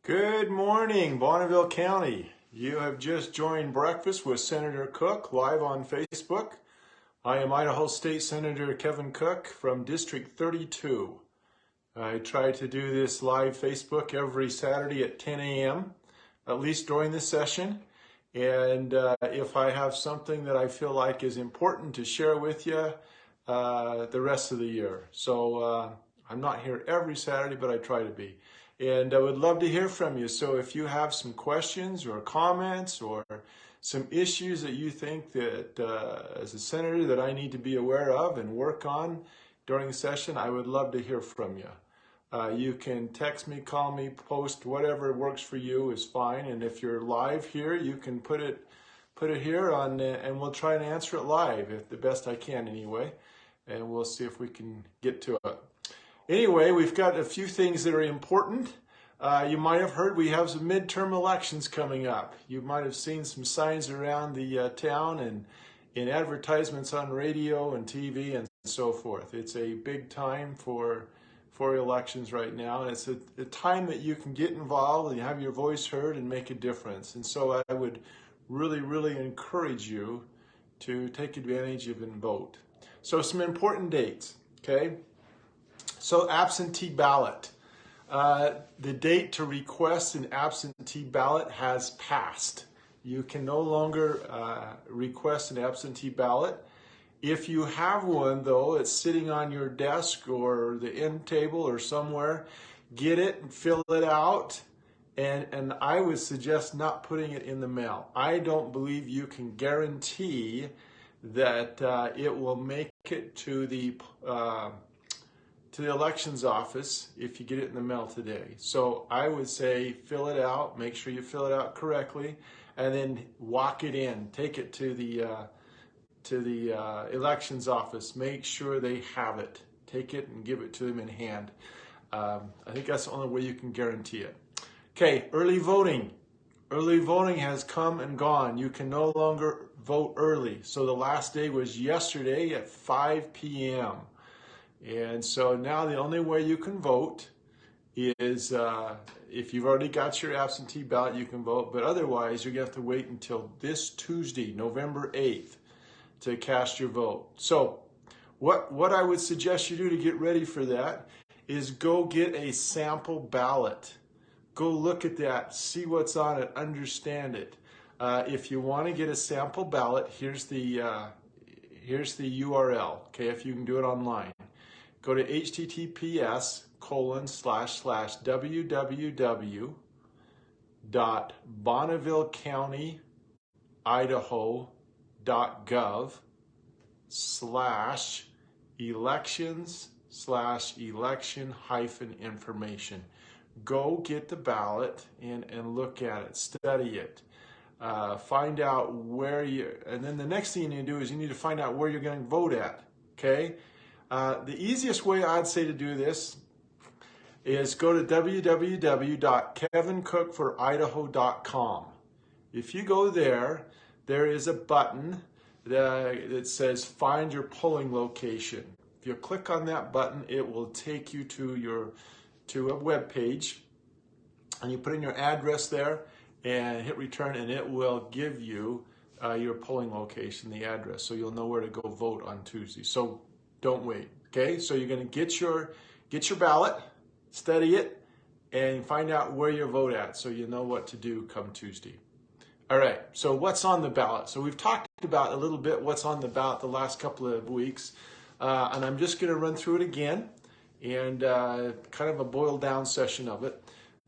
Good morning, Bonneville County. You have just joined Breakfast with Senator Cook live on Facebook. I am Idaho State Senator Kevin Cook from District 32. I try to do this live Facebook every Saturday at 10 a.m., at least during the session. And if I have something that I feel like is important to share with you the rest of the year. So I'm not here every Saturday, but I try to be. And I would love to hear from you. So if you have some questions or comments or some issues that you think that as a senator that I need to be aware of and work on during the session, I would love to hear from you. You can text me, call me, post, whatever works for you is fine. And if you're live here, you can put it here on, and we'll try and answer it live, if the best I can anyway. And we'll see if we can get to it. Anyway, we've got a few things that are important. You might have heard we have some midterm elections coming up. You might have seen some signs around the town and in advertisements on radio and TV and so forth. It's a big time for elections right now, and it's a time that you can get involved and have your voice heard and make a difference. And so I would really encourage you to take advantage of and vote. So some important dates, okay? So absentee ballot. The date to request an absentee ballot has passed. You can no longer request an absentee ballot. If you have one, though, it's sitting on your desk or the end table or somewhere, get it and fill it out. And I would suggest not putting it in the mail. I don't believe you can guarantee that it will make it to the elections office if you get it in the mail today. So I would say fill it out, make sure you fill it out correctly, and then walk it in. Take it to the elections office. Make sure they have it. Take it and give it to them in hand. I think that's the only way you can guarantee it. Okay, early voting. Early voting has come and gone. You can no longer vote early. So the last day was yesterday at 5 p.m. And so now the only way you can vote is if you've already got your absentee ballot, you can vote. But otherwise, you're going to have to wait until this Tuesday, November 8th, to cast your vote. So what I would suggest you do to get ready for that is go get a sample ballot. Go look at that, see what's on it, understand it. If you want to get a sample ballot, here's the URL, okay, if you can do it online. Go to https://www.bonnevillecounty.gov/elections/election-information. Go get the ballot and look at it, study it. Find out where and then the next thing you need to do is you need to find out where you're going to vote at, okay? The easiest way I'd say to do this is go to www.kevincookforidaho.com. If you go there, there is a button that says find your polling location. If you click on that button, it will take you to a web page, and you put in your address there and hit return, and it will give you your polling location, the address, so you'll know where to go vote on Tuesday. So don't wait, okay? So you're going to get your ballot, study it, and find out where you vote at so you know what to do come Tuesday. All right, so what's on the ballot? So we've talked about a little bit what's on the ballot the last couple of weeks, and I'm just going to run through it again and kind of a boiled down session of it.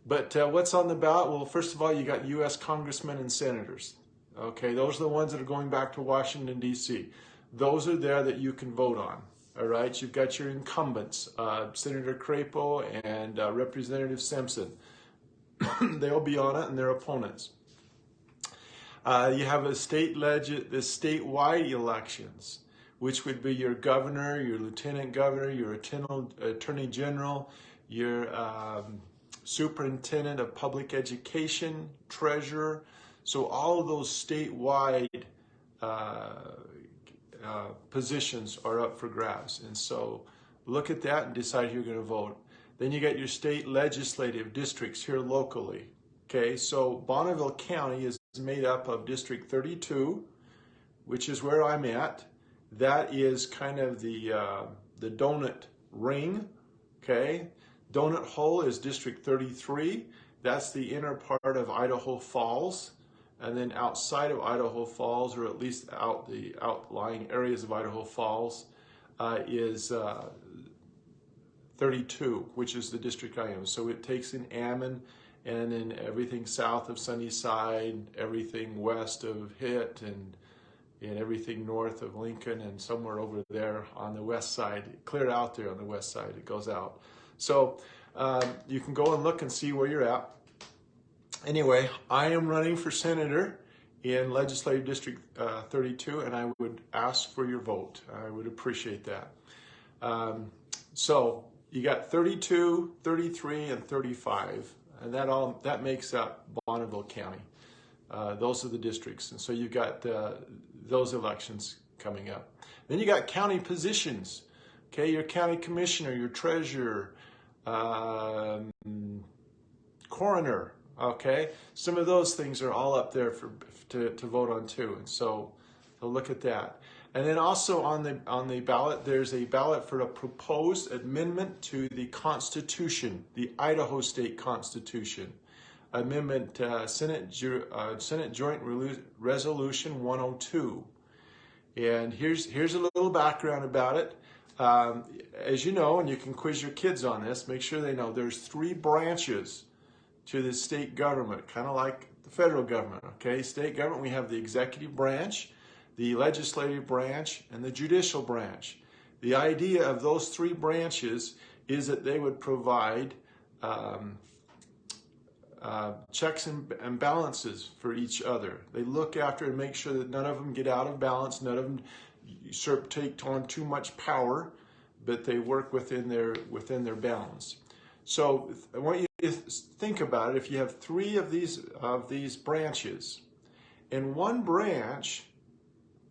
But what's on the ballot? Well, first of all, you got U.S. congressmen and senators. Okay, those are the ones that are going back to Washington, D.C. Those are there that you can vote on. All right, you've got your incumbents, Senator Crapo and Representative Simpson. They'll be on it, and their opponents. You have the statewide elections, which would be your governor, your lieutenant governor, your attorney general, your superintendent of public education, treasurer. So all of those statewide positions are up for grabs. And so look at that and decide who you're going to vote. Then you got your state legislative districts here locally. Okay, so Bonneville County is made up of District 32, which is where I'm at. That is kind of the donut ring. Okay, donut hole is District 33. That's the inner part of Idaho Falls. And then outside of Idaho Falls, or at least the outlying areas of Idaho Falls, is 32, which is the district I am. So it takes in Ammon, and then everything south of Sunnyside, everything west of Hitt, and everything north of Lincoln, and somewhere over there on the west side, clear out there on the west side, it goes out. So you can go and look and see where you're at. Anyway, I am running for senator in Legislative District 32, and I would ask for your vote. I would appreciate that. So you got 32, 33, and 35, and that makes up Bonneville County. Those are the districts, and so you've got those elections coming up. Then you got county positions. Okay, your county commissioner, your treasurer, coroner. Okay, some of those things are all up there to vote on too, and so look at that. And then also on the ballot, there's a ballot for a proposed amendment to the Constitution, the Idaho State Constitution. Amendment Senate Joint Resolution 102. And here's a little background about it. As you know, and you can quiz your kids on this, make sure they know there's 3 branches to the state government, kind of like the federal government. Okay, state government, we have the executive branch, the legislative branch, and the judicial branch. The idea of those 3 branches is that they would provide checks and balances for each other. They look after and make sure that none of them get out of balance, none of them take on too much power, but they work within their bounds. So I want you to think about it. If you have 3 of these branches, and one branch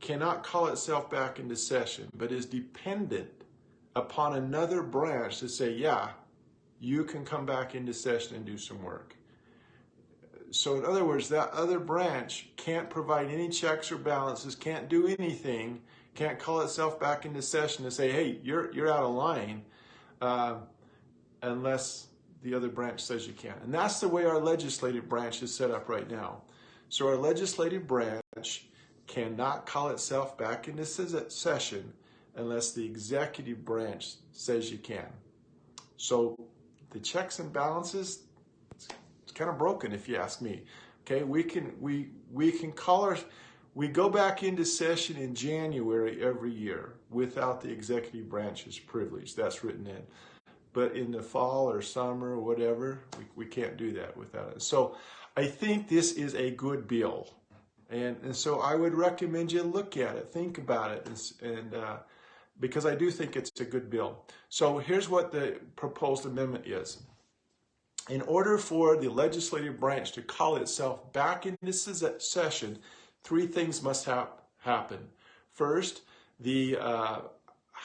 cannot call itself back into session, but is dependent upon another branch to say, yeah, you can come back into session and do some work. So in other words, that other branch can't provide any checks or balances, can't do anything, can't call itself back into session to say, hey, you're out of line, unless the other branch says you can. And that's the way our legislative branch is set up right now. So our legislative branch cannot call itself back into session unless the executive branch says you can. So the checks and balances, it's kind of broken if you ask me. Okay, we go back into session in January every year without the executive branch's privilege. That's written in. But in the fall or summer or whatever, we can't do that without it. So I think this is a good bill. And so I would recommend you look at it, think about it, and because I do think it's a good bill. So here's what the proposed amendment is. In order for the legislative branch to call itself back into session, 3 things must happen. First, the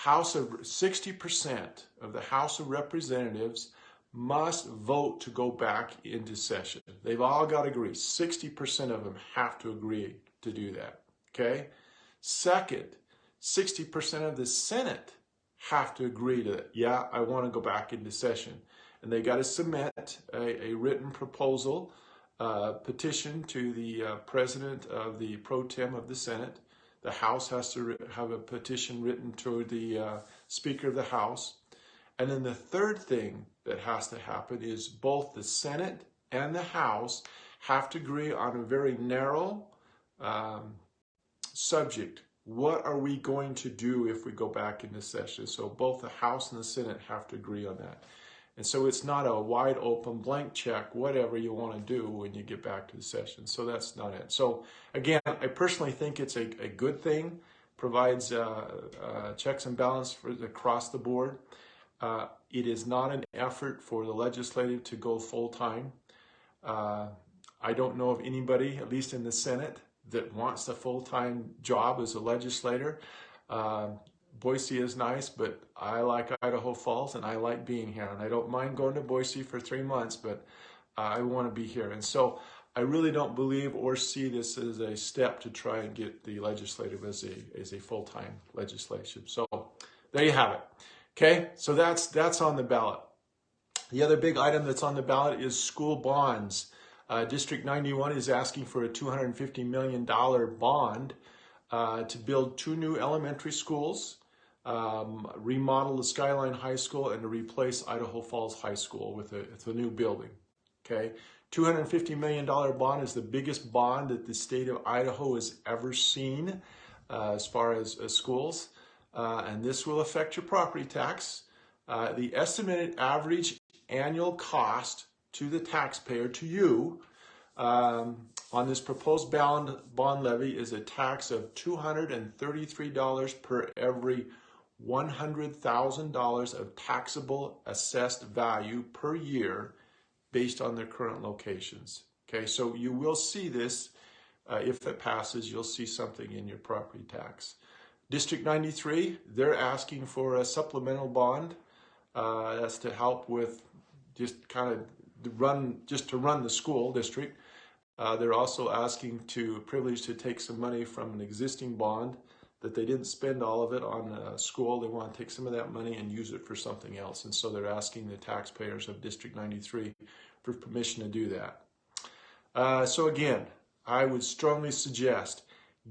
60% of the House of Representatives must vote to go back into session. They've all got to agree. 60% of them have to agree to do that. Okay? Second, 60% of the Senate have to agree to it. Yeah, I want to go back into session. And they got to submit a written proposal, petition to the president of the pro tem of the Senate. The House has to have a petition written to the Speaker of the House. And then the third thing that has to happen is both the Senate and the House have to agree on a very narrow subject. What are we going to do if we go back into session? So both the House and the Senate have to agree on that. And so it's not a wide open blank check, whatever you want to do when you get back to the session. So that's not it. So again, I personally think it's a good thing, provides checks and balance across the board. It is not an effort for the legislative to go full time. I don't know of anybody, at least in the Senate, that wants a full-time job as a legislator. Boise is nice, but I like Idaho Falls and I like being here. And I don't mind going to Boise for 3 months, but I want to be here. And so I really don't believe or see this as a step to try and get the legislative as a full-time legislation. So there you have it. Okay, so that's on the ballot. The other big item that's on the ballot is school bonds. District 91 is asking for a $250 million bond to build 2 new elementary schools, remodel the Skyline High School, and to replace Idaho Falls High School with a new building. Okay, $250 million bond is the biggest bond that the state of Idaho has ever seen as far as schools, and this will affect your property tax. The estimated average annual cost to the taxpayer, to you, on this proposed bond levy is a tax of $233 per every $100,000 of taxable assessed value per year based on their current locations. Okay, so you will see this, if it passes, you'll see something in your property tax. District 93, they're asking for a supplemental bond. That's to help with just kind of run the school district. They're also asking privilege to take some money from an existing bond that they didn't spend all of it on school. They want to take some of that money and use it for something else. And so they're asking the taxpayers of District 93 for permission to do that. So again, I would strongly suggest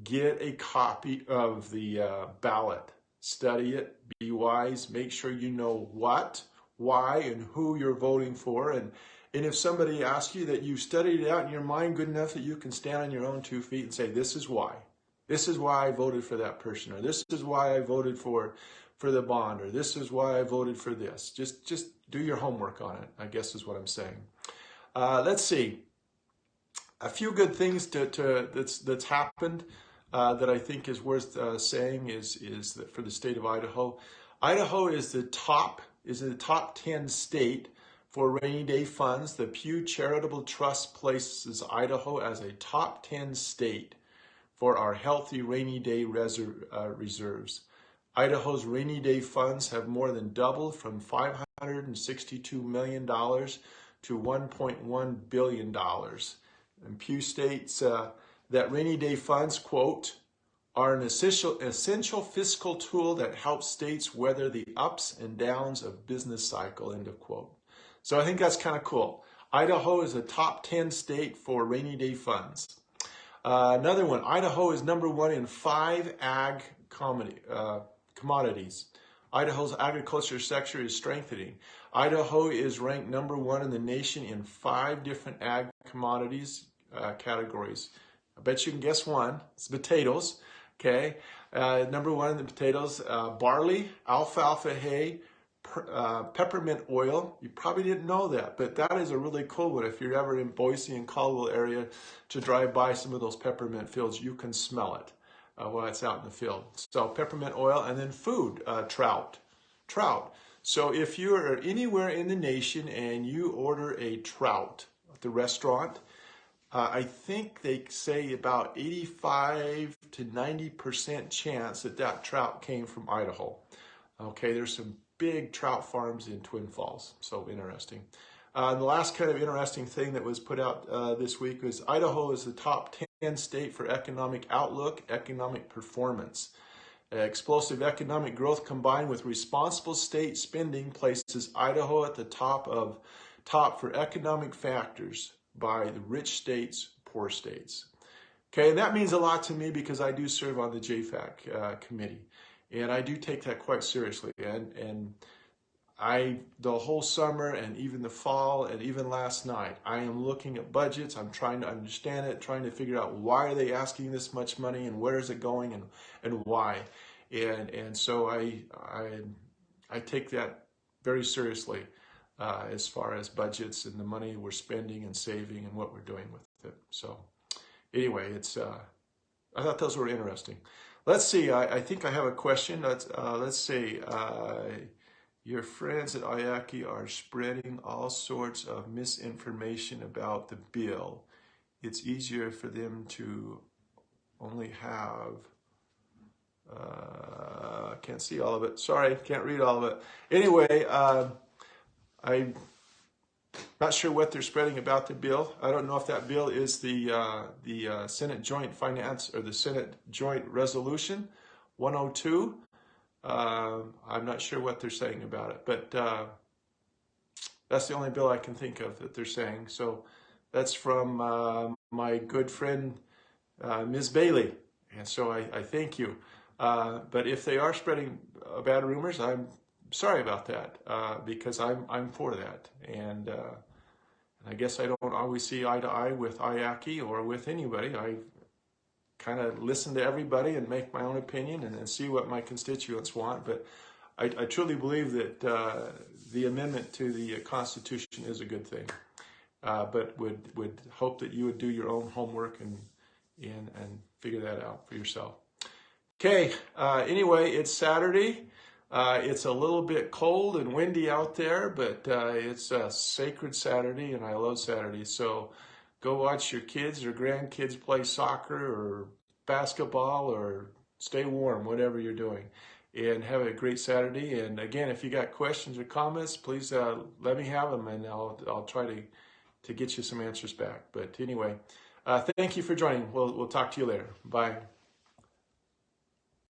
get a copy of the ballot. Study it, be wise, make sure you know what, why, and who you're voting for. And if somebody asks you that you've studied it out in your mind good enough that you can stand on your own 2 feet and say, this is why. This is why I voted for that person, or this is why I voted for the bond, or this is why I voted for this. Just do your homework on it, I guess is what I'm saying. Let's see. A few good things that's happened that I think is worth saying is that for the state of Idaho, Idaho is the top 10 state for rainy day funds. The Pew Charitable Trust places Idaho as a top 10 state for our healthy rainy day reserves. Idaho's rainy day funds have more than doubled from $562 million to $1.1 billion. And Pew states that rainy day funds, quote, are an essential fiscal tool that helps states weather the ups and downs of business cycle, end of quote. So I think that's kind of cool. Idaho is a top 10 state for rainy day funds. Another one, Idaho is number 1 in 5 ag commodities. Idaho's agriculture sector is strengthening. Idaho is ranked number 1 in the nation in 5 different ag commodities categories. I bet you can guess one. It's potatoes. Okay, number 1 in the potatoes, barley, alfalfa hay, peppermint oil. You probably didn't know that, but that is a really cool one. If you're ever in Boise and Caldwell area to drive by some of those peppermint fields, you can smell it while it's out in the field. So peppermint oil, and then food, trout. So if you're anywhere in the nation and you order a trout at the restaurant, I think they say about 85 to 90% chance that trout came from Idaho. Okay, there's some big trout farms in Twin Falls, so interesting. The last kind of interesting thing that was put out this week was Idaho is the top 10 state for economic outlook, economic performance. Explosive economic growth combined with responsible state spending places Idaho at the top for economic factors by the rich states, poor states. Okay, and that means a lot to me because I do serve on the JFAC committee, and I do take that quite seriously. And the whole summer and even the fall and even last night, I am looking at budgets. I'm trying to understand it, trying to figure out why are they asking this much money and where is it going and why. And so I take that very seriously. As far as budgets and the money we're spending and saving and what we're doing with it. So anyway, I thought those were interesting. Let's see, I think I have a question. Let's see, your friends at IACI are spreading all sorts of misinformation about the bill. It's easier for them to only have Can't see all of it. Sorry, can't read all of it. Anyway, I'm not sure what they're spreading about the bill. I don't know if that bill is the Senate Joint Finance or the Senate Joint Resolution 102. I'm not sure what they're saying about it, but that's the only bill I can think of that they're saying. So that's from my good friend, Ms. Bailey. And so I thank you. But if they are spreading bad rumors, I'm sorry about that, because I'm for that. And I guess I don't always see eye to eye with IACI or with anybody. I kind of listen to everybody and make my own opinion and see what my constituents want. But I truly believe that the amendment to the Constitution is a good thing. But would hope that you would do your own homework and figure that out for yourself. Okay, anyway, it's Saturday. It's a little bit cold and windy out there, but it's a sacred Saturday, and I love Saturdays. So go watch your kids or grandkids play soccer or basketball or stay warm, whatever you're doing. And have a great Saturday. And again, if you got questions or comments, please let me have them, and I'll try to get you some answers back. But anyway, thank you for joining. We'll talk to you later. Bye.